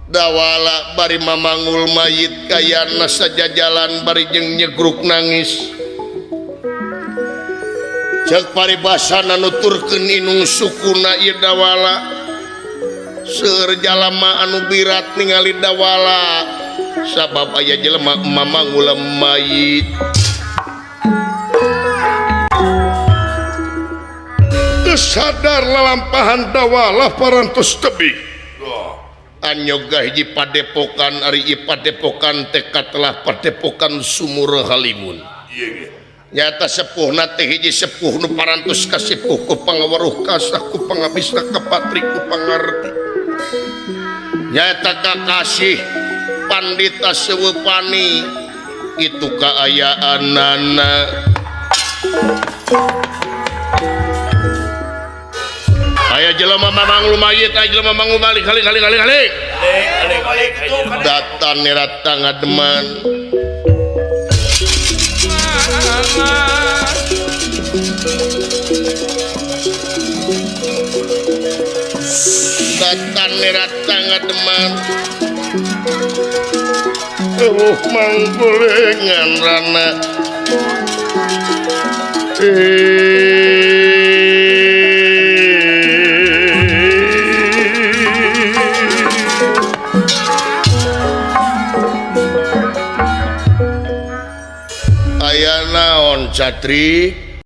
dawala bari mamangul mayit kayana sajajalan bari jeung nyegruk nangis cek paribasana nuturkeun inung sukuna ieu dawala seueur jalema anu birat ningali dawala sabab aya jelema mamangul mayit sadar lalampahan dawala parantos tebih anyogah hiji padepokan ari ieu padepokan teka telah padepokan sumur halimun nyata sepuhna teh hiji sepuh nu parantos ka sepuh ku pangaweruh kasah ku pangabisna ka patri ku pangarti nyata kakasih pandita sewepani itu kaayaanana aya jelema mamangul mayit aya jelema mamangul balik kali datan nirata ngademan datan nirata ngademan manggulengan rana aya naon Catri